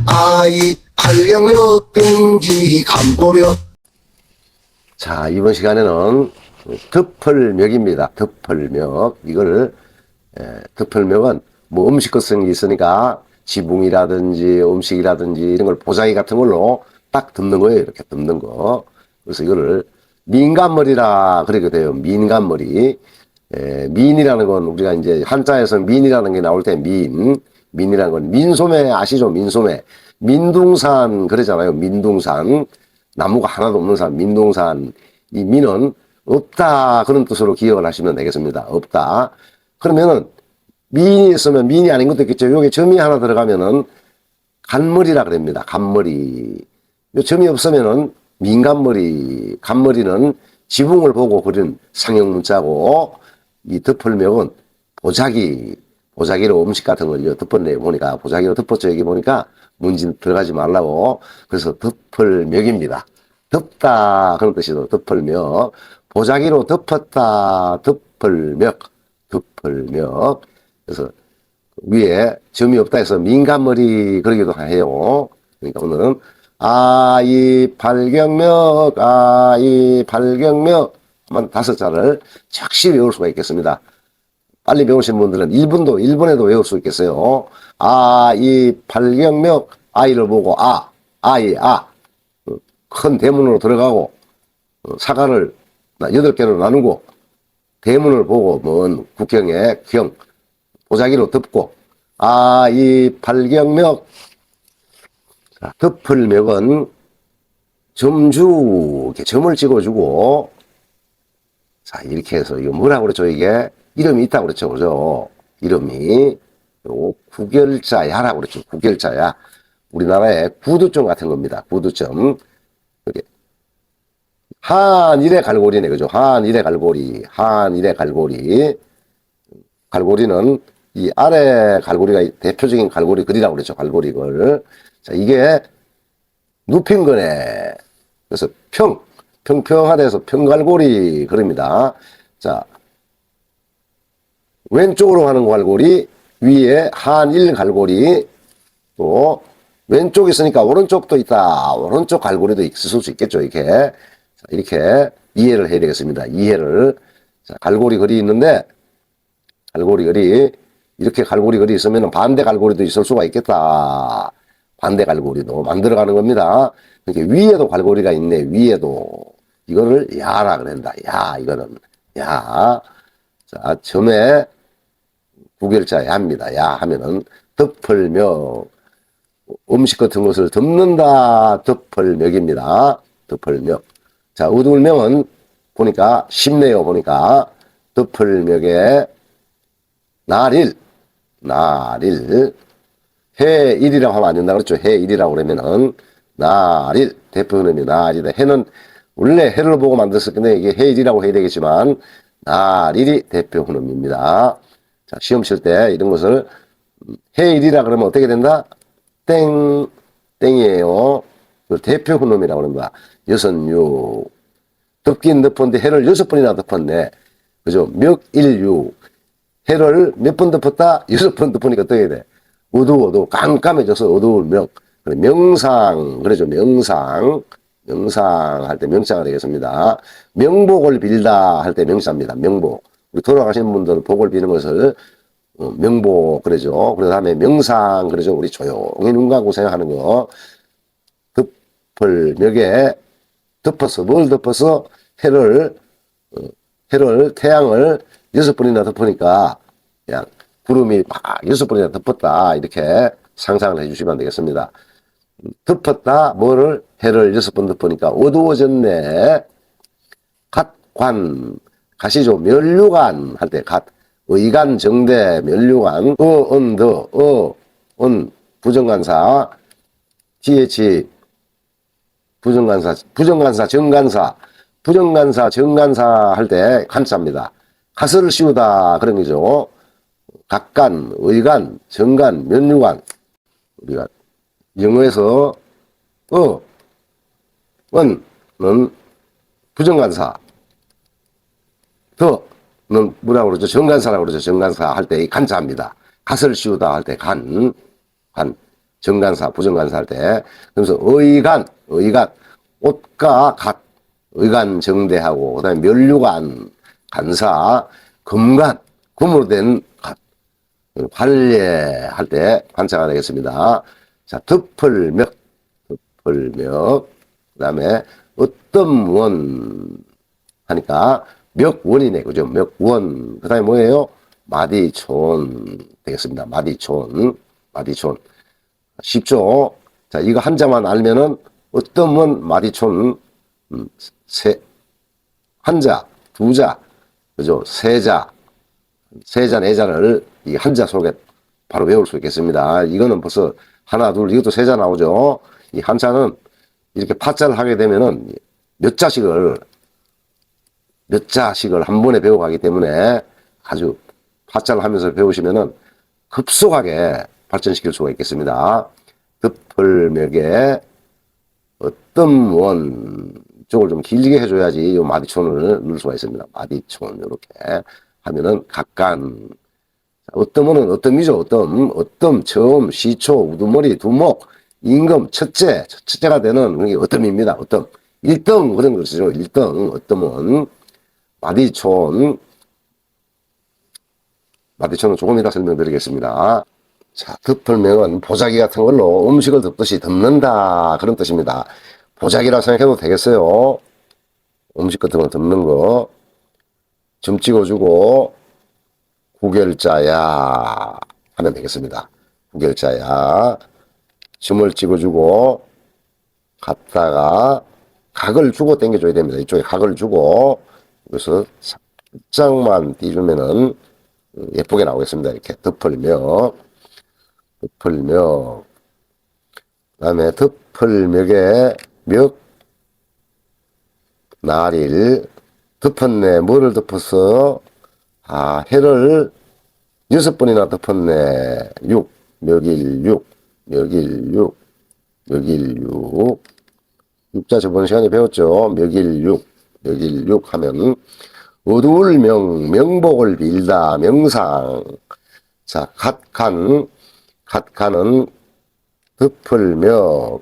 아이 팔경력 빙기 감보력. 자, 이번 시간에는 덮을멱입니다. 덮을멱. 이걸 덮을멱은 뭐 음식거성이 있으니까 지붕이라든지 음식이라든지 이런 걸 보자기 같은 걸로 딱 덮는 거예요. 이렇게 덮는 거. 그래서 이거를 민간머리라 그러게 돼요. 민간머리. 민이라는 건 우리가 이제 한자에서 민이라는 게 나올 때 민이라는 건 민소매 아시죠? 민소매. 민둥산 그러잖아요. 민둥산. 나무가 하나도 없는 산, 민둥산. 이 민은 없다 그런 뜻으로 기억을 하시면 되겠습니다. 없다. 그러면은 민이 있으면 민이 아닌 것도 있겠죠. 여기 점이 하나 들어가면은 간머리라 그럽니다. 간머리. 요 점이 없으면은 민간머리. 간머리는 지붕을 보고 그린 상형 문자고, 이 덮을멱은 보자기로 음식 같은 걸 덮었네 보니까, 보자기로 덮었죠. 여기 보니까 문진 들어가지 말라고. 그래서 덮을멱입니다. 덮다 그런 뜻이죠. 덮을멱. 보자기로 덮었다. 덮을멱. 그래서 위에 점이 없다 해서 민간머리 그러기도 해요. 그러니까 오늘은 아이 팔경멱 한 5자를 적시 외울 수가 있겠습니다. 빨리 배우신 분들은 1분에도 외울 수 있겠어요. 아이 팔경멱. 아이를 보고 아이 큰 대문으로 들어가고 사과를 8개로 나누고 대문을 보고 먼 국경에 경 보자기로 덮고 아이 팔경멱. 덮을멱은 점주 이렇게 점을 찍어주고, 자 이렇게 해서 이거 뭐라고 그랬죠? 이게 이름이 있다고 그랬죠, 그죠? 이름이 요 구결자야라고 그랬죠. 구결자야. 우리나라의 구두점 같은 겁니다. 구두점. 이렇게 한일의 갈고리네, 그죠? 한일의 갈고리. 갈고리는 이 아래 갈고리가 대표적인 갈고리 글이라고 그랬죠. 갈고리 글. 자, 이게 눕힌 거네. 그래서 평평하다 해서 평갈고리 그럽니다. 자, 왼쪽으로 하는 갈고리, 위에 한일 갈고리, 또 왼쪽 있으니까 오른쪽도 있다. 오른쪽 갈고리도 있을 수 있겠죠. 이렇게. 자, 이렇게 이해를 해야 되겠습니다. 이해를. 자, 갈고리 글이 있는데, 갈고리 글이, 이렇게 갈고리 글이 있으면 반대 갈고리도 있을 수가 있겠다. 반대 갈고리도 만들어가는 겁니다. 그러니까 위에도 갈고리가 있네. 위에도. 이거를 야라 그런다. 야, 이거는. 야. 자, 점에 구결자 야입니다. 야 하면은 덮을멱. 음식 같은 것을 덮는다. 덮을멱입니다. 덮을멱. 자, 어두울명은 보니까 쉽네요. 보니까 덮을멱에 날일. 해일이라고 하면 안 된다 그랬죠. 해일이라고 그러면은 날일. 대표 흐름이 날이다. 해는 원래 해를 보고 만들었을 건데 이게 해일이라고 해야 되겠지만 날일이 대표 흐름입니다. 자, 시험 칠 때 이런 것을 해일이라 그러면 어떻게 된다? 땡이에요. 대표 흐름이라고 그런다. 6. 덮긴 덮었는데 해를 6번이나 덮었네. 그죠? 멱일육. 해를 몇 번 덮었다? 6번 덮으니까 어떻게 돼? 어두워도 깜깜해져서 어두울 명. 명상, 그러죠. 명상 할 때 명상을 되겠습니다. 명복을 빌다 할 때 명사입니다. 명복. 우리 돌아가신 분들 복을 비는 것을 명복, 그러죠. 그 다음에 명상, 그러죠. 우리 조용히 눈 감고 생각하는 거. 덮을멱에 덮어서, 뭘 덮어서? 태양을 6번이나 덮으니까 그냥 구름이 막 6번이나 덮었다. 이렇게 상상을 해주시면 되겠습니다. 덮었다. 뭐를? 해를 6번 덮으니까 어두워졌네. 갓이죠. 면류관 할 때 의관, 정대, 면류관, 부정관사, th, 부정관사, 정관사 할 때 간사입니다. 갓을 씌우다 그런 거죠. 각관, 의관, 정관, 면류관. 우리가 영어에서 는 부정관사, 는 뭐라고 그러죠? 정관사라고 그러죠. 정관사 할 때 간사입니다. 갓을 씌우다 할 때 간. 정간사, 부정간사 할 때. 그래서 의간, 옷과 갓, 의간 정대하고, 그 다음에 멸류관, 간사, 금간, 금으로 된 갓. 관례할 때 관사가 되겠습니다. 자, 덮을멱, 덮을멱. 그 다음에 어떤 원 하니까 멱원이네. 그죠? 멱원. 그 다음에 뭐예요? 마디촌 되겠습니다. 마디촌. 쉽죠? 자, 이거 한자만 알면은 어떤 원 마디촌, 한자, 두자, 그죠? 세자, 네자를 이 한자 속에 바로 외울 수 있겠습니다. 이거는 벌써 하나, 둘, 이것도 세자 나오죠? 이 한자는 이렇게 파자를 하게 되면은 몇 자씩을 한 번에 배워가기 때문에 아주 파자를 하면서 배우시면은 급속하게 발전시킬 수가 있겠습니다. 덮을멱에 어떤 원 쪽을 좀 길게 해줘야지 이 마디촌을 넣을 수가 있습니다. 마디촌 이렇게 하면은 각간 어떤 원은 어떤이죠. 어떤 처음 시초 우두머리 두목 임금 첫째가 되는 그게 어떤입니다. 어떤 1등 그런 것이죠. 1등 어떤은 마디촌은 조금 이따 설명드리겠습니다. 자, 덮을명은 보자기 같은 걸로 음식을 덮듯이 덮는다 그런 뜻입니다. 보자기라 생각해도 되겠어요. 음식 같은 거 덮는 거. 점 찍어주고 구결자야 하면 되겠습니다. 구결자야. 점을 찍어주고 갔다가 각을 주고 당겨줘야 됩니다. 이쪽에 각을 주고 그래서 살짝만 띄주면은 예쁘게 나오겠습니다. 이렇게 덮을명. 그 다음에 덮을멱에 멱 나릴 덮었네. 뭐를 덮었어? 해를 6번이나 덮었네. 멱일육 육자 저번 시간에 배웠죠. 멱일육 하면 어두울 명복을 빌다 명상. 자, 갓간은 덮을명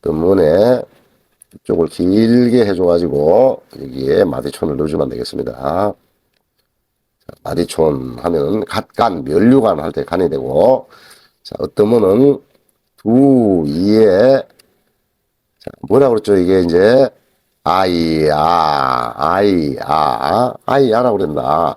어떤 원에 이쪽을 길게 해줘가지고 여기에 마디촌을 넣어주면 되겠습니다. 자, 마디촌 하면 갓간, 멸류관 할 때 간이 되고, 자, 어떤 원은 두, 이에, 자, 뭐라 그랬죠? 이게 이제, 아이아라고 그런다.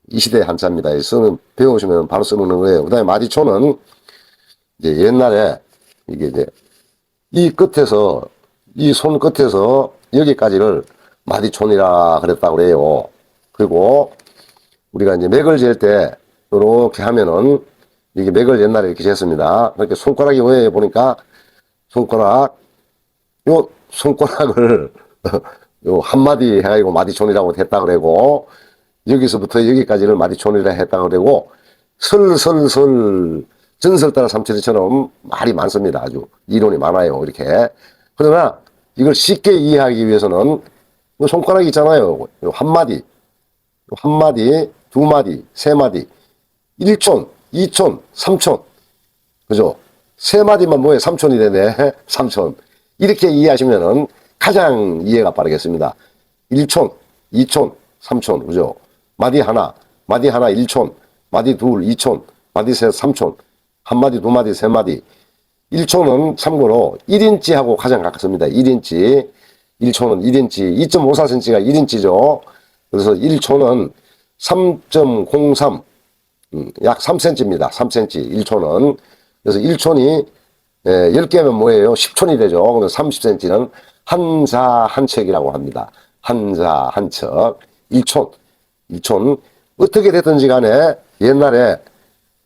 이 시대 한자입니다. 배우시면 바로 써먹는 거예요. 그 다음에 마디촌은 이제 옛날에 이게 이제 이 손 끝에서 여기까지를 마디촌이라 그랬다고 그래요. 그리고 우리가 이제 맥을 잴 때 이렇게 하면은 이게 맥을 옛날에 이렇게 쟀습니다. 그렇게 손가락이 왜 보니까 손가락을 요 한마디 해가지고 마디촌이라고 했다 그러고 여기서부터 여기까지를 마디촌이라 했다 그러고 설설설 전설 따라 삼천리처럼 말이 많습니다. 아주 이론이 많아요. 이렇게. 그러나 이걸 쉽게 이해하기 위해서는 손가락이 있잖아요. 한마디, 두마디, 세마디, 1촌, 2촌, 3촌. 그죠? 세마디만 뭐예요? 3촌이 되네. 3촌. 이렇게 이해하시면은 가장 이해가 빠르겠습니다. 1촌, 2촌, 3촌. 그죠? 마디 하나 1촌, 마디 둘 2촌, 마디 셋 3촌, 한마디, 두마디, 세마디. 1촌은 참고로 1인치하고 가장 가깝습니다. 1인치. 1촌은 1인치. 2.54cm가 1인치죠. 그래서 1촌은 3.03, 약 3cm입니다. 3cm. 1촌은. 그래서 1촌이 10개면 뭐예요? 10촌이 되죠. 그래서 30cm는 한자 한척이라고 합니다. 한자 한척. 1촌. 어떻게 됐든지 간에 옛날에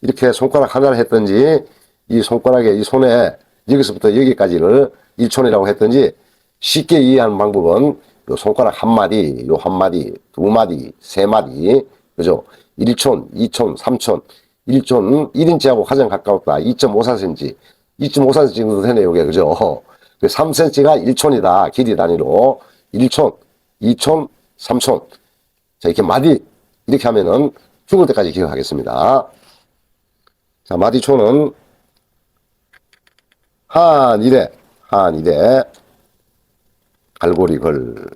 이렇게 손가락 하나를 했든지 이 손에 여기서부터 여기까지를 1촌이라고 했든지 쉽게 이해하는 방법은 요 손가락 한마디, 두마디, 세마디, 그죠? 1촌, 2촌, 3촌, 1촌, 1인치하고 가장 가까웠다. 2.54cm. 2.54cm 정도 되네요, 이게, 그죠? 3cm가 1촌이다. 길이 단위로. 1촌, 2촌, 3촌. 자, 이렇게 이렇게 하면은 죽을 때까지 기억하겠습니다. 자, 마디초는 한일에 갈고리걸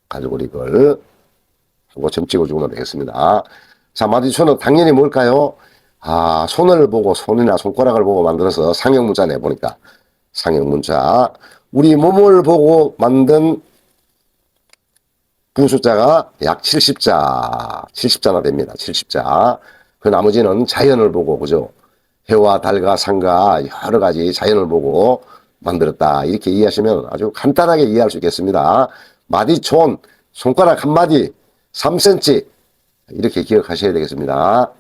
하고 점 찍어주면 되겠습니다. 자, 마디초는 당연히 뭘까요? 아, 손을 보고, 손이나 손가락을 보고 만들어서 상형문자 내보니까 상형문자. 우리 몸을 보고 만든 부숫자가 약 70자나 됩니다. 70자. 그 나머지는 자연을 보고, 그죠? 해와 달과 산과 여러 가지 자연을 보고 만들었다. 이렇게 이해하시면 아주 간단하게 이해할 수 있겠습니다. 마디촌, 손가락 한 마디, 3cm. 이렇게 기억하셔야 되겠습니다.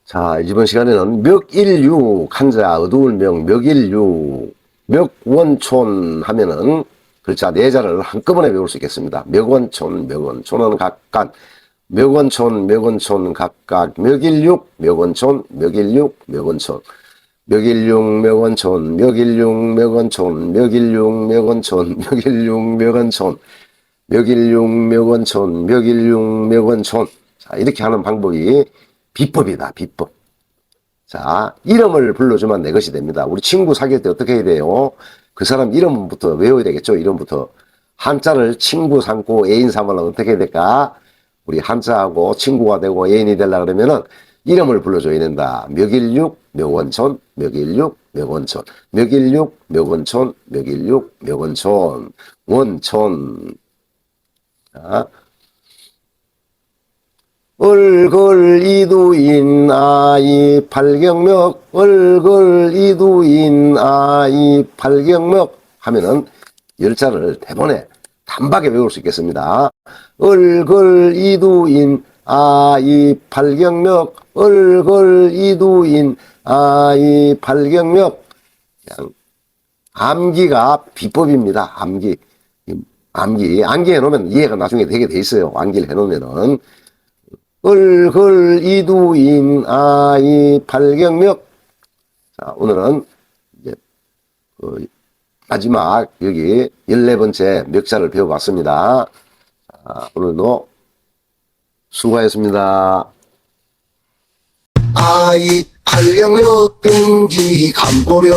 자, 이번 시간에는 멱일육, 한자 어두울 명, 멱일육, 멱원촌 하면은 글자 4자를 한꺼번에 외울 수 있겠습니다. 멱원촌은 각각, 멱원촌 각각, 멱일육, 멱원촌, 멱일육, 멱원촌, 멱일육, 멱원촌, 멱일육, 멱원촌, 멱일육, 멱원촌, 멱일육, 멱원촌, 멱일육, 멱원촌, 멱일육, 멱원촌. 자, 이렇게 하는 방법이 비법이다, 비법. 자, 이름을 불러주면 내 것이 됩니다. 우리 친구 사귈 때 어떻게 해야 돼요? 그 사람 이름부터 외워야 되겠죠? 이름부터. 한자를 친구 삼고 애인 삼으려면 어떻게 해야 될까? 우리 한자하고 친구가 되고 애인이 되려고 그러면은 이름을 불러줘야 된다. 멱일육, 멱원촌, 멱일육, 멱원촌, 멱일육, 멱원촌, 멱일육, 멱원촌, 원촌. 자. 얼걸이두인 아이 팔경명, 얼걸이두인 아이 팔경명 하면은 10자를 대본에 단박에 외울 수 있겠습니다. 얼걸이두인 아이 팔경명, 얼걸이두인 아이 팔경명. 암기가 비법입니다. 암기 해놓으면 이해가 나중에 되게 돼 있어요. 암기를 해놓으면은. 얼걸이두인 아이 팔경명. 자, 오늘은 이제 마지막 여기 14번째 멱자를 배워봤습니다. 자, 오늘도 수고하셨습니다. 아이 팔경력 끈기 감보려